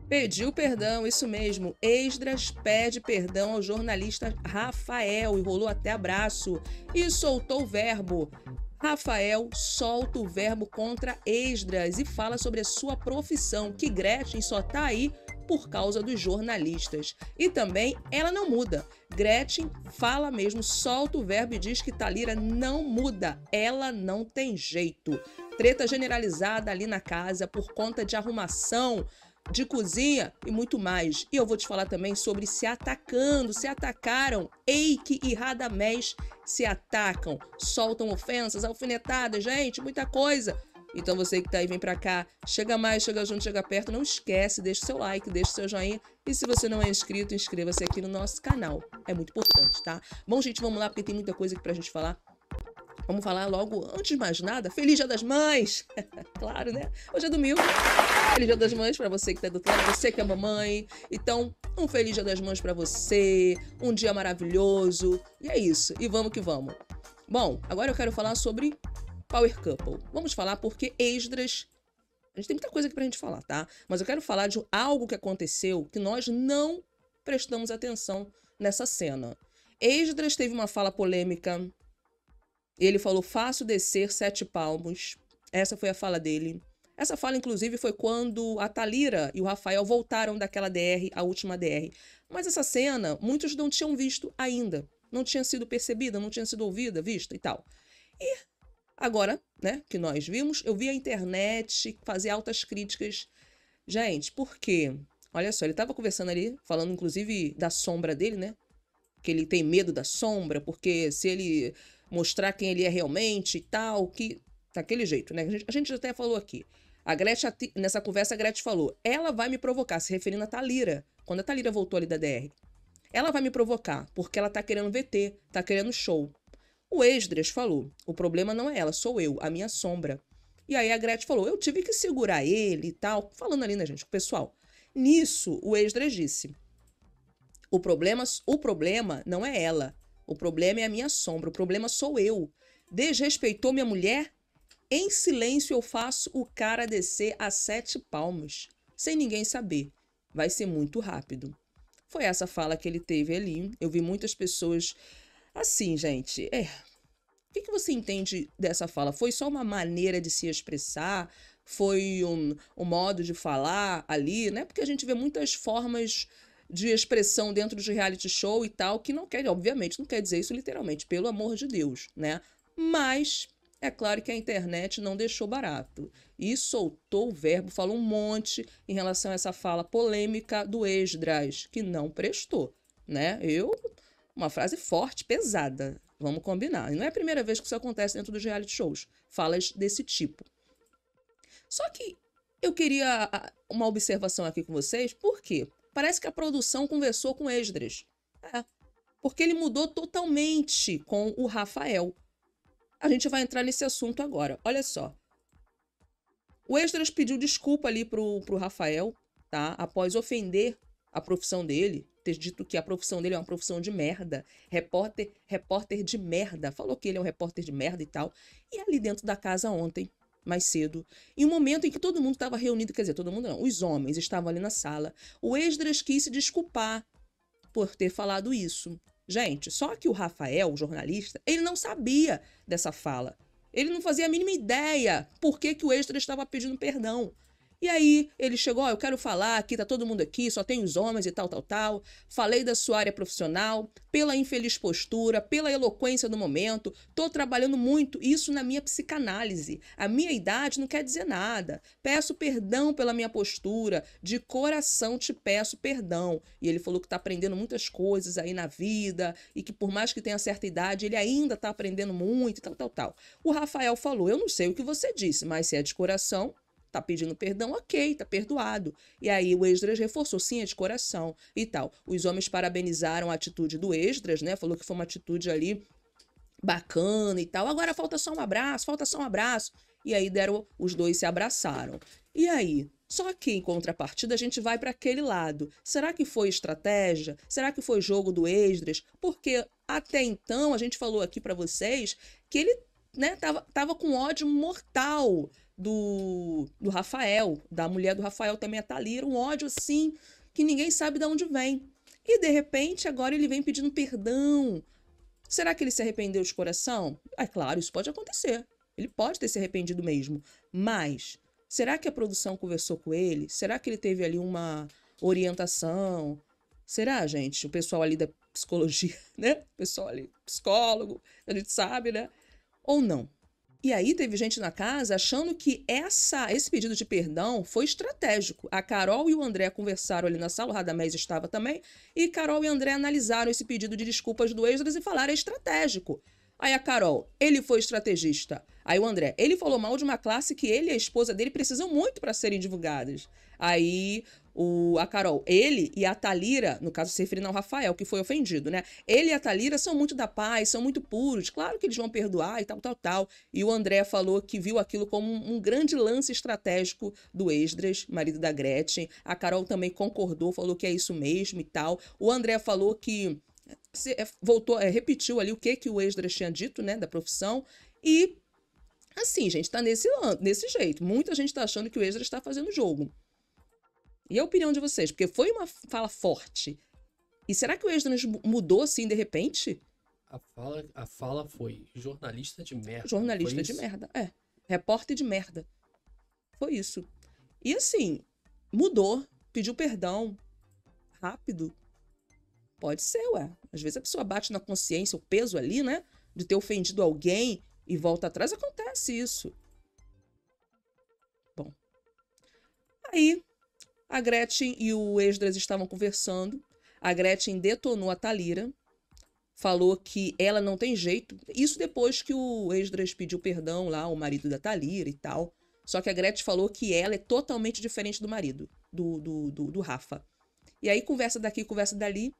Pediu perdão, isso mesmo. Esdras pede perdão ao jornalista Rafael e rolou até abraço. E soltou o verbo. Rafael solta o verbo contra Esdras e fala sobre a sua profissão, que Gretchen só tá aí por causa dos jornalistas. E também ela não muda. Gretchen fala mesmo, solta o verbo e diz que Thalira não muda. Ela não tem jeito. Treta generalizada ali na casa por conta de arrumação, de cozinha e muito mais. E eu vou te falar também sobre se atacando, se atacaram. Eike e Radamés se atacam, soltam ofensas, alfinetadas, gente, muita coisa. Então você que tá aí, vem pra cá, chega mais, chega junto, chega perto, não esquece, deixa o seu like, deixa o seu joinha. E se você não é inscrito, inscreva-se aqui no nosso canal. É muito importante, tá? Bom, gente, vamos lá, porque tem muita coisa aqui pra gente falar. Vamos falar logo, antes de mais nada, Feliz Dia das Mães! Claro, né? Hoje é domingo. Feliz Dia das Mães pra você que tá do outro lado, você que é mamãe. Então, um Feliz Dia das Mães pra você, um dia maravilhoso. E é isso, e vamos que vamos. Bom, agora eu quero falar sobre Power Couple. Vamos falar porque Esdras... A gente tem muita coisa aqui pra gente falar, tá? Mas eu quero falar de algo que aconteceu que nós não prestamos atenção nessa cena. Esdras teve uma fala polêmica. Ele falou, faço descer 7 palmos. Essa foi a fala dele. Essa fala, inclusive, foi quando a Thalira e o Rafael voltaram daquela DR, a última DR. Mas essa cena, muitos não tinham visto ainda. Não tinha sido percebida, não tinha sido ouvida, vista e tal. E agora, né, que nós vimos, eu vi a internet fazer altas críticas. Gente, por quê? Olha só, ele estava conversando ali, falando inclusive da sombra dele, né? Que ele tem medo da sombra, porque se ele mostrar quem ele é realmente e tal, que... Daquele jeito, né? A gente até falou aqui. A Gretchen, nessa conversa, a Gretchen falou, ela vai me provocar, se referindo a Thalira, quando a Thalira voltou ali da DR. Ela vai me provocar, porque ela tá querendo VT, tá querendo show. O Esdras falou, o problema não é ela, sou eu, a minha sombra. E aí a Gretchen falou, eu tive que segurar ele e tal, falando ali, né, gente, com o pessoal. Nisso, o Esdras disse, o problema não é ela, o problema é a minha sombra, o problema sou eu. Desrespeitou minha mulher? Em silêncio eu faço o cara descer a 7 palmos, sem ninguém saber. Vai ser muito rápido. Foi essa fala que ele teve ali. Eu vi muitas pessoas assim, gente. O que você entende dessa fala? Foi só uma maneira de se expressar? Foi um modo de falar ali, né? Porque a gente vê muitas formas de expressão dentro de reality show e tal, que não quer, obviamente, não quer dizer isso literalmente, pelo amor de Deus, né? Mas é claro que a internet não deixou barato e soltou o verbo, falou um monte em relação a essa fala polêmica do Esdras, que não prestou, né? Uma frase forte, pesada, vamos combinar. E não é a primeira vez que isso acontece dentro dos reality shows, falas desse tipo. Só que eu queria uma observação aqui com vocês, por quê? Parece que a produção conversou com Esdras. Porque ele mudou totalmente com o Rafael. A gente vai entrar nesse assunto agora. Olha só. O Esdras pediu desculpa ali pro Rafael, tá? Após ofender a profissão dele, ter dito que a profissão dele é uma profissão de merda. Repórter de merda. Falou que ele é um repórter de merda e tal. E ali dentro da casa ontem, mais cedo, em um momento em que todo mundo estava reunido, quer dizer, todo mundo não, os homens estavam ali na sala, o Esdras quis se desculpar por ter falado isso. Gente, só que o Rafael, o jornalista, ele não sabia dessa fala. Ele não fazia a mínima ideia por que o Esdras estava pedindo perdão. E aí ele chegou, ó, eu quero falar aqui, tá todo mundo aqui, só tem os homens e tal, tal, tal. Falei da sua área profissional, pela infeliz postura, pela eloquência do momento. Tô trabalhando muito isso na minha psicanálise. A minha idade não quer dizer nada. Peço perdão pela minha postura, de coração te peço perdão. E ele falou que tá aprendendo muitas coisas aí na vida e que por mais que tenha certa idade, ele ainda tá aprendendo muito e tal, tal, tal. O Rafael falou, eu não sei o que você disse, mas se é de coração, tá pedindo perdão, ok, tá perdoado. E aí o Esdras reforçou, sim, é de coração e tal. Os homens parabenizaram a atitude do Esdras, né? Falou que foi uma atitude ali bacana e tal. Agora falta só um abraço, falta só um abraço. E aí os dois se abraçaram. E aí? Só que, em contrapartida, a gente vai para aquele lado. Será que foi estratégia? Será que foi jogo do Esdras? Porque até então, a gente falou aqui para vocês que ele, né, tava com ódio mortal do Rafael, da mulher do Rafael também, a Thalira, um ódio assim que ninguém sabe de onde vem. E de repente agora ele vem pedindo perdão. Será que ele se arrependeu de coração? É claro, isso pode acontecer. Ele pode ter se arrependido mesmo. Mas será que a produção conversou com ele? Será que ele teve ali uma orientação? Será, gente? O pessoal ali da psicologia, né? O pessoal ali, psicólogo, a gente sabe, né? Ou não? E aí teve gente na casa achando que esse pedido de perdão foi estratégico. A Carol e o André conversaram ali na sala, o Radamés estava também, e Carol e André analisaram esse pedido de desculpas do Esdras e falaram, é estratégico. Aí a Carol, ele foi estrategista. Aí o André, ele falou mal de uma classe que ele e a esposa dele precisam muito para serem divulgadas. Aí a Carol, ele e a Thalira, no caso se referindo ao Rafael, que foi ofendido, né? Ele e a Thalira são muito da paz, são muito puros, claro que eles vão perdoar e tal, tal, tal. E o André falou que viu aquilo como um grande lance estratégico do Esdras, marido da Gretchen. A Carol também concordou, falou que é isso mesmo e tal. O André falou que repetiu ali o que o Esdras tinha dito, né, da profissão. E assim, gente, tá nesse jeito. Muita gente tá achando que o Esdras está fazendo jogo. E a opinião de vocês? Porque foi uma fala forte. E será que o Esdras mudou assim de repente? A fala foi jornalista de merda. Jornalista de merda, é. Repórter de merda. Foi isso. E assim, mudou, pediu perdão. Rápido. Pode ser, ué. Às vezes a pessoa bate na consciência, o peso ali, né? De ter ofendido alguém e volta atrás, acontece isso. Bom. Aí, a Gretchen e o Esdras estavam conversando. A Gretchen detonou a Thalira. Falou que ela não tem jeito. Isso depois que o Esdras pediu perdão lá, o marido da Thalira e tal. Só que a Gretchen falou que ela é totalmente diferente do marido, do Rafa. E aí, conversa daqui, conversa dali.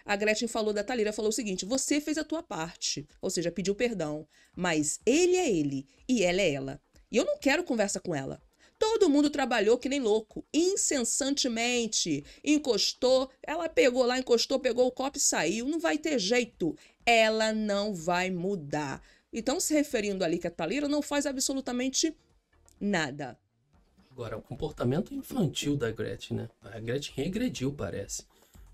A Gretchen falou da Thalira, falou o seguinte, você fez a tua parte, ou seja, pediu perdão, mas ele é ele e ela é ela. E eu não quero conversa com ela. Todo mundo trabalhou que nem louco, incessantemente, encostou, ela pegou lá, encostou, pegou o copo e saiu, não vai ter jeito, ela não vai mudar. Então, se referindo ali que a Thalira não faz absolutamente nada. Agora, o comportamento infantil da Gretchen, né? A Gretchen regrediu, parece.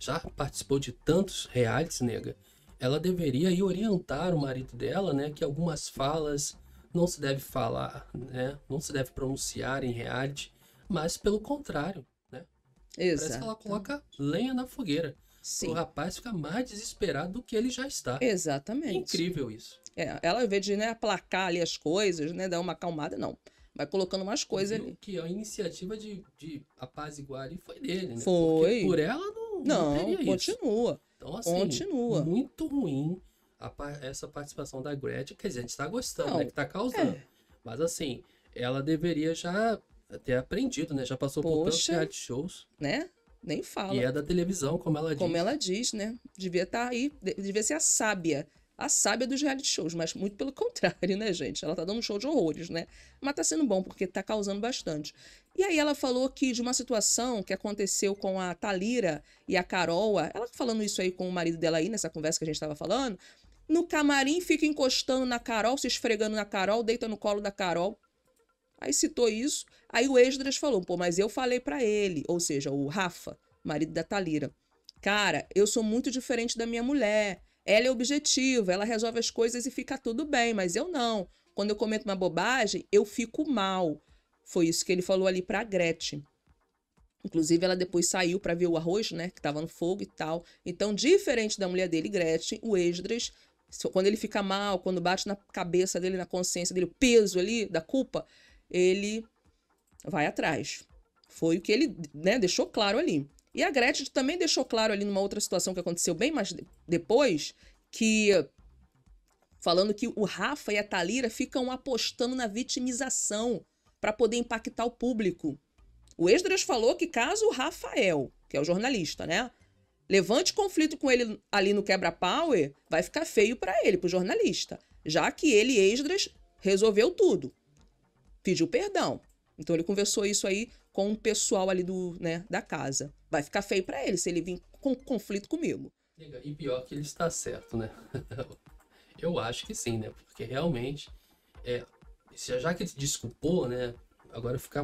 Já participou de tantos realities, nega. Ela deveria ir orientar o marido dela, né? Que algumas falas não se deve falar, né? Não se deve pronunciar em reality, mas pelo contrário, né? Exato. Parece que ela coloca lenha na fogueira. Sim. O rapaz fica mais desesperado do que ele já está. Exatamente. É incrível isso. Ela, ao invés de, né, aplacar ali as coisas, né? Dar uma acalmada, não. Vai colocando umas coisas ali. Que a iniciativa de apaziguar ali foi dele, né? Foi. Porque por ela não teria continua. Isso. Então, assim, continua. Muito ruim essa participação da Gretchen. Quer dizer, a gente tá gostando, né? Que tá causando. Mas, assim, ela deveria já ter aprendido, né? Já passou por tantos reality shows. Né? Nem fala. E é da televisão, como ela diz. Como ela diz, né? Devia estar aí, devia ser a sábia dos reality shows, mas muito pelo contrário, né, gente? Ela tá dando um show de horrores, né? Mas tá sendo bom, porque tá causando bastante. E aí ela falou que de uma situação que aconteceu com a Thalira e a Carol, ela falando isso aí com o marido dela aí, nessa conversa que a gente tava falando, no camarim fica encostando na Carol, se esfregando na Carol, deita no colo da Carol. Aí citou isso, aí o Esdras falou, pô, mas eu falei pra ele, ou seja, o Rafa, marido da Thalira, cara, eu sou muito diferente da minha mulher, ela é objetiva, ela resolve as coisas e fica tudo bem, mas eu não. Quando eu cometo uma bobagem, eu fico mal. Foi isso que ele falou ali pra Gretchen. Inclusive, ela depois saiu pra ver o arroz, né, que tava no fogo e tal. Então, diferente da mulher dele, Gretchen, o Esdras, quando ele fica mal, quando bate na cabeça dele, na consciência dele, o peso ali da culpa, ele vai atrás. Foi o que ele, né, deixou claro ali. E a Gretchen também deixou claro ali numa outra situação que aconteceu bem mais depois, que falando que o Rafa e a Thalira ficam apostando na vitimização para poder impactar o público. O Esdras falou que caso o Rafael, que é o jornalista, né, levante conflito com ele ali no quebra-power, vai ficar feio para ele, pro jornalista. Já que ele, Esdras, resolveu tudo. Pediu perdão. Então ele conversou isso aí com o pessoal ali da casa. Vai ficar feio pra ele se ele vir com conflito comigo. E pior que ele está certo, né? Eu acho que sim, né? Porque realmente, já que ele se desculpou, né? Agora ficar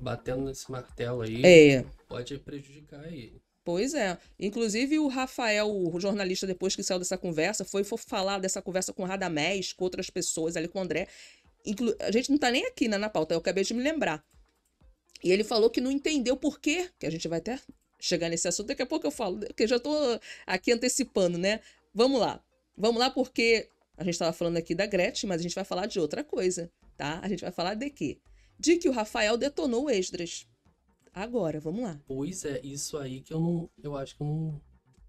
batendo nesse martelo aí É, pode prejudicar ele. pois é. Inclusive o Rafael, o jornalista, depois que saiu dessa conversa, foi falar dessa conversa com o Radamés, com outras pessoas ali, com o André. A gente não tá nem aqui, né, na pauta, eu acabei de me lembrar. E ele falou que não entendeu por quê, que a gente vai até chegar nesse assunto, daqui a pouco eu falo, porque eu já tô aqui antecipando, né? Vamos lá. Vamos lá porque a gente tava falando aqui da Gretchen, mas a gente vai falar de outra coisa, tá? A gente vai falar de quê? De que o Rafael detonou o Esdras. Agora, vamos lá. Pois é, isso aí que eu acho que não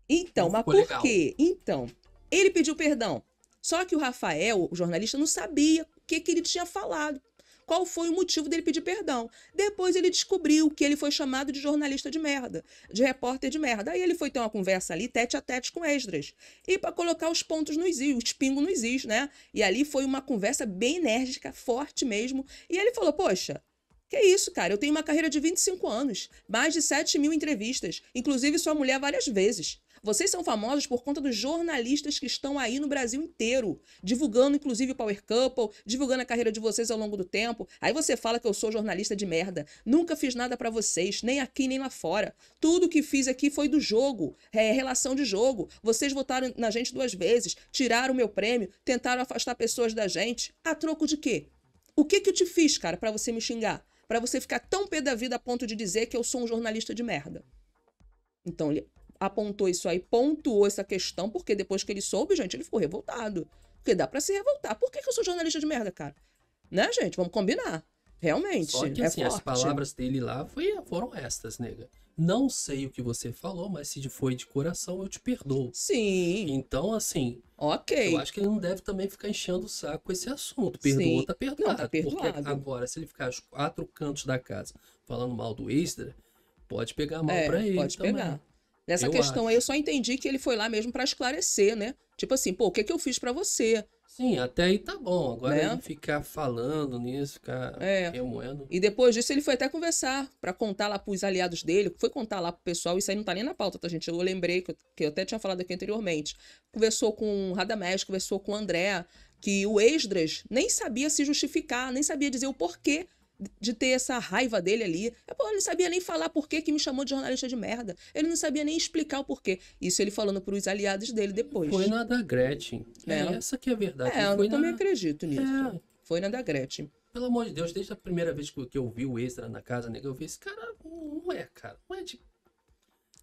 Então, mas ficou por legal. quê? Então, ele pediu perdão. Só que o Rafael, o jornalista, não sabia o que ele tinha falado. Qual foi o motivo dele pedir perdão? Depois ele descobriu que ele foi chamado de jornalista de merda, de repórter de merda. Aí ele foi ter uma conversa ali, tete a tete com Esdras. E para colocar os pontos nos is, os pingos nos is, né? E ali foi uma conversa bem enérgica, forte mesmo. E ele falou: poxa, que isso, cara? Eu tenho uma carreira de 25 anos, mais de 7.000 entrevistas, inclusive sua mulher várias vezes. Vocês são famosos por conta dos jornalistas que estão aí no Brasil inteiro, divulgando inclusive o Power Couple, divulgando a carreira de vocês ao longo do tempo. Aí você fala que eu sou jornalista de merda. Nunca fiz nada pra vocês, nem aqui nem lá fora. Tudo que fiz aqui foi do jogo, relação de jogo. Vocês votaram na gente 2 vezes, tiraram o meu prêmio, tentaram afastar pessoas da gente. A troco de quê? O que eu te fiz, cara, pra você me xingar? Pra você ficar tão pé da vida a ponto de dizer que eu sou um jornalista de merda. Então ele apontou isso aí, pontuou essa questão, porque depois que ele soube, gente, ele ficou revoltado. Porque dá pra se revoltar. Por que eu sou jornalista de merda, cara? Né, gente? Vamos combinar. Realmente, Só que é assim, as forte. palavras dele lá foram estas, nega. Não sei o que você falou, mas se foi de coração, eu te perdoo. Sim, Então, assim, ok. eu acho que ele não deve também ficar enchendo o saco com esse assunto. Sim. Perdoou, tá Não, perdoado. tá Porque perdoado. agora, se ele ficar aos 4 cantos da casa falando mal do Extra, pode pegar mal pra ele Pode também. pegar. Nessa Eu questão aí, acho. eu só entendi que ele foi lá mesmo pra esclarecer, né? Tipo assim, pô, o que eu fiz pra você, Sim, até aí tá bom. Agora né? ele ficar falando nisso, ficar É. remoendo. E depois disso ele foi até conversar pra contar lá pros aliados dele, foi contar lá pro pessoal, isso aí não tá nem na pauta, tá, gente? Eu lembrei que eu até tinha falado aqui anteriormente. Conversou com o Radamés, conversou com o André, que o Esdras nem sabia se justificar, nem sabia dizer o porquê de ter essa raiva dele ali. Pô, ele não sabia nem falar por que me chamou de jornalista de merda. Ele não sabia nem explicar o porquê. Isso ele falando pros aliados dele depois. Foi na da Gretchen. É, essa que é a verdade. Ele Eu foi também na... acredito nisso. É. Foi na da Gretchen. Pelo amor de Deus, desde a primeira vez que eu vi o Extra na casa, nega, eu vi esse cara, não é, cara. Não é de...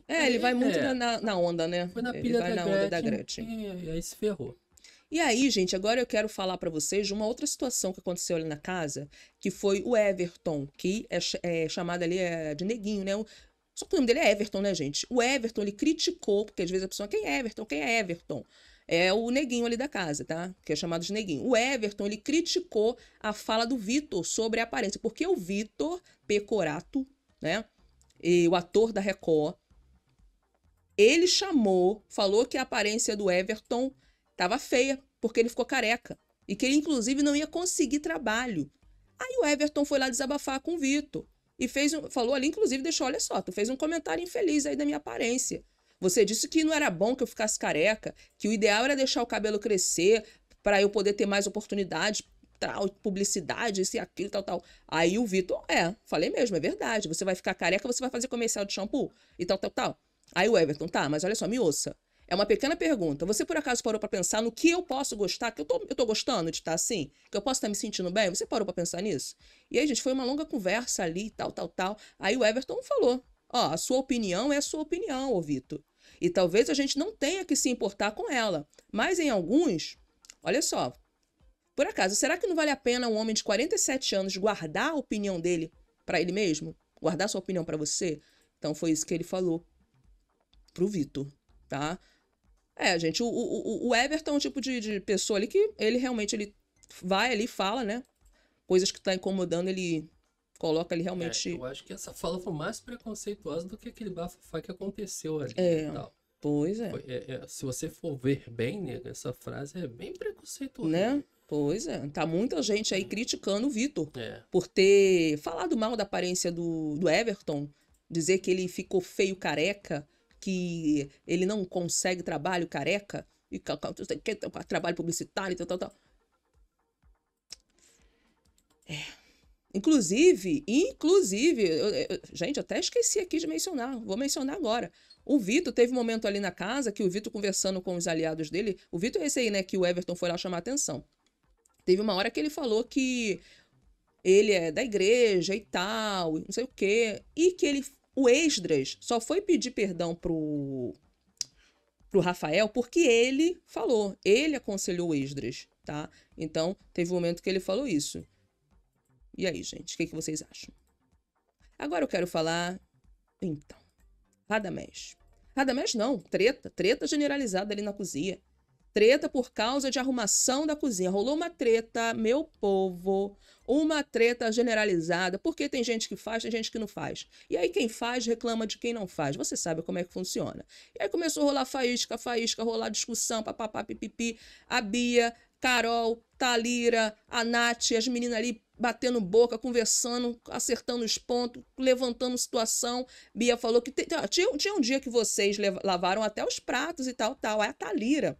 Ele vai muito na onda, né? Foi na Ele pilha vai da na onda Gretchen, da Gretchen. E aí se ferrou. E aí, gente, agora eu quero falar pra vocês de uma outra situação que aconteceu ali na casa, que foi o Everton, que é chamado ali de Neguinho, né? Só que o nome dele é Everton, né, gente? O Everton, ele criticou, porque às vezes a pessoa, quem é Everton? Quem é Everton? É o Neguinho ali da casa, tá? Que é chamado de Neguinho. O Everton, ele criticou a fala do Vitor sobre a aparência, porque o Vitor Pecorato, né? E o ator da Record, ele falou que a aparência do Everton tava feia, porque ele ficou careca. E que ele, inclusive, não ia conseguir trabalho. Aí o Everton foi lá desabafar com o Vitor. E falou ali, inclusive, deixou, olha só, tu fez um comentário infeliz aí da minha aparência. Você disse que não era bom que eu ficasse careca, que o ideal era deixar o cabelo crescer para eu poder ter mais oportunidades, publicidade, isso e aquilo, tal. Aí o Vitor, falei mesmo, é verdade. Você vai ficar careca, você vai fazer comercial de shampoo e tal. Aí o Everton, tá, mas olha só, me ouça. É uma pequena pergunta. Você, por acaso, parou pra pensar no que eu posso gostar? Que eu tô gostando de estar assim? Que eu posso estar me sentindo bem? Você parou pra pensar nisso? E aí, gente, foi uma longa conversa ali, tal. Aí o Everton falou, a sua opinião é a sua opinião, ô Vitor. E talvez a gente não tenha que se importar com ela. Mas em alguns, olha só, por acaso, será que não vale a pena um homem de 47 anos guardar a opinião dele pra ele mesmo? Guardar sua opinião pra você? Então foi isso que ele falou pro Vitor, tá? Gente, o Everton é um tipo de pessoa ali que ele realmente vai ali e fala, né? Coisas que tá incomodando, ele coloca ali realmente. Eu acho que essa fala foi mais preconceituosa do que aquele bafafá que aconteceu ali. Tal. Pois é. Se você for ver bem, nega, essa frase é bem preconceituosa. Né? Pois é. Tá muita gente aí criticando o Vitor por ter falado mal da aparência do Everton, dizer que ele ficou feio careca, que ele não consegue trabalho careca, e trabalho publicitário, tal. Inclusive, gente, eu até esqueci aqui de mencionar, vou mencionar agora. O Vitor teve um momento ali na casa que o Vitor conversando com os aliados dele, o Vitor é esse aí, né, que o Everton foi lá chamar a atenção. Teve uma hora que ele falou que ele é da igreja e tal, não sei o quê, e que o Esdras só foi pedir perdão pro Rafael porque ele falou, ele aconselhou o Esdras, tá? Então, teve um momento que ele falou isso. E aí, gente, o que vocês acham? Agora eu quero falar, então, Radamés. Radamés não, treta generalizada ali na cozinha. Treta por causa de arrumação da cozinha. Rolou uma treta, meu povo, uma treta generalizada, porque tem gente que faz, tem gente que não faz. E aí quem faz reclama de quem não faz. Você sabe como é que funciona. E aí começou a rolar faísca, rolar discussão, papapá, pipipi. A Bia, Carol, Thalira, a Nath, as meninas ali batendo boca, conversando, acertando os pontos, levantando situação. Bia falou que tinha um dia que vocês lavaram até os pratos e tal. Aí a Thalira.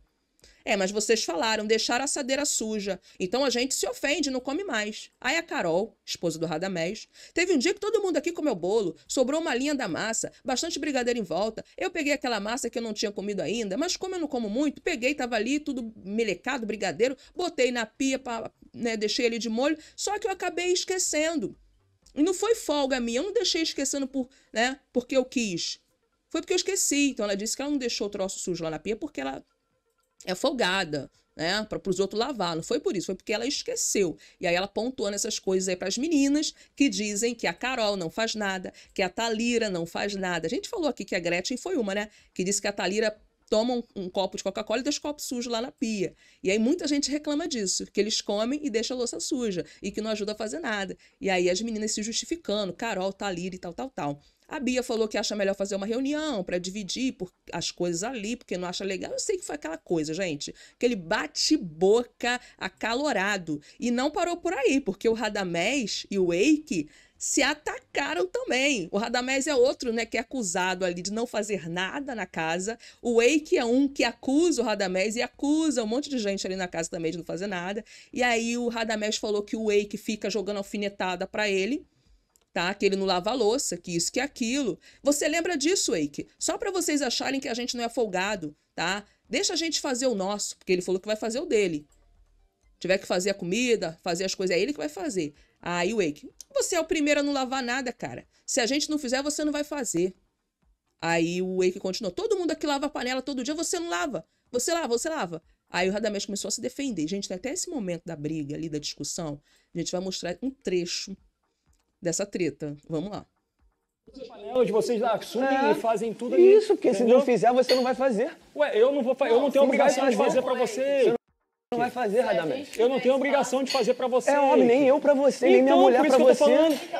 Mas vocês falaram, deixaram a assadeira suja. Então a gente se ofende, não come mais. Aí a Carol, esposa do Radamés, teve um dia que todo mundo aqui comeu bolo, sobrou uma linha da massa, bastante brigadeiro em volta. Eu peguei aquela massa que eu não tinha comido ainda, mas como eu não como muito, peguei, tava ali tudo melecado, brigadeiro, botei na pia, deixei ali de molho, só que eu acabei esquecendo. E não foi folga minha, eu não deixei esquecendo porque eu quis. Foi porque eu esqueci. Então ela disse que ela não deixou o troço sujo lá na pia porque ela é folgada, né? Para os outros lavar. Não foi por isso, foi porque ela esqueceu. E aí ela pontuando essas coisas aí para as meninas que dizem que a Carol não faz nada, que a Thalira não faz nada. A gente falou aqui que a Gretchen foi uma, né? Que disse que a Thalira toma um copo de Coca-Cola e deixa o copo sujo lá na pia. E aí muita gente reclama disso, que eles comem e deixam a louça suja e que não ajuda a fazer nada. E aí as meninas se justificando, Carol, Thalira e tal. A Bia falou que acha melhor fazer uma reunião para dividir as coisas ali, porque não acha legal. Eu sei que foi aquela coisa, gente. Aquele bate-boca acalorado. E não parou por aí, porque o Radamés e o Eike se atacaram também. O Radamés é outro, né, que é acusado ali de não fazer nada na casa. O Eike é um que acusa o Radamés e acusa um monte de gente ali na casa também de não fazer nada. E aí o Radamés falou que o Eike fica jogando alfinetada para ele, tá? Que ele não lava a louça, que isso, que aquilo. Você lembra disso, Eike? Só para vocês acharem que a gente não é folgado, tá? Deixa a gente fazer o nosso, porque ele falou que vai fazer o dele. Tiver que fazer a comida, fazer as coisas, é ele que vai fazer. Aí o Eike, você é o primeiro a não lavar nada, cara. Se a gente não fizer, você não vai fazer. Aí o Eike continuou, todo mundo aqui lava a panela todo dia, você não lava. Você lava. Aí o Radamés começou a se defender. Gente, até esse momento da briga ali, da discussão, a gente vai mostrar um trecho dessa treta. Vamos lá. As panelas vocês assumem e fazem tudo ali. Isso, porque entendeu? Se não fizer, você não vai fazer. Ué, eu não tenho obrigação de fazer pra você. Você não vai fazer, Radamés. Eu não tenho obrigação de fazer pra você. É homem, nem eu pra você, nem minha mulher pra você.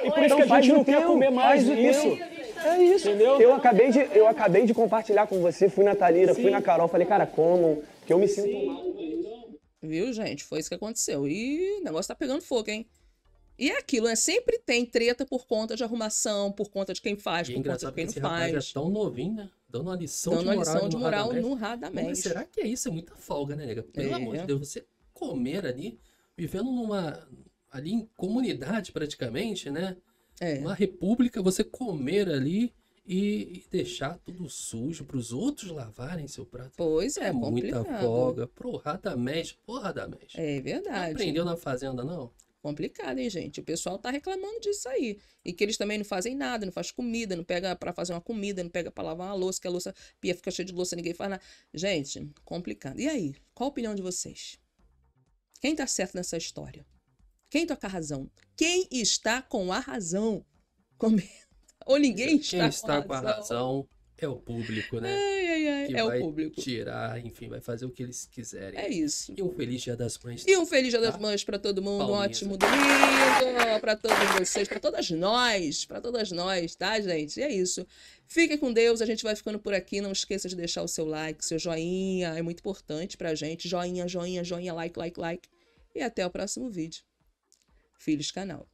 E por isso que a gente não quer comer mais isso. É isso. Entendeu? Eu acabei de compartilhar com você, fui na Thalira, fui na Carol, falei, cara, comam, que eu me sinto mal. Viu, gente? Foi isso que aconteceu. E o negócio tá pegando fogo, hein? E é aquilo, né? Sempre tem treta por conta de arrumação, por conta de quem faz, por conta de quem não faz. É tão novinho, né? Dando uma lição de moral no Radamés. Mas será que isso é muita folga, né, nega? Pelo amor de Deus, você comer ali, vivendo ali em comunidade praticamente, né? Uma república, você comer ali e deixar tudo sujo para os outros lavarem seu prato. Pois é, muita folga pro Radamés. Ô, Radamés. É verdade. Não aprendeu na fazenda, não? Complicado, hein, gente? O pessoal tá reclamando disso aí. E que eles também não fazem nada, não faz comida, não pega pra fazer uma comida, não pega pra lavar uma louça, que a louça, pia fica cheia de louça, ninguém faz nada. Gente, complicado. E aí? Qual a opinião de vocês? Quem tá certo nessa história? Quem tá com a razão? Quem está com a razão? Ou ninguém está com a razão? É o público, né? Que é vai o público. Tirar, enfim, vai fazer o que eles quiserem. É isso. E um feliz Dia das Mães. E um feliz Dia das Mães para todo mundo. Um ótimo domingo para todos vocês, para todas nós, tá, gente? E é isso. Fiquem com Deus, a gente vai ficando por aqui. Não esqueça de deixar o seu like, seu joinha, é muito importante pra gente. Joinha, like. E até o próximo vídeo. Filhos Canal.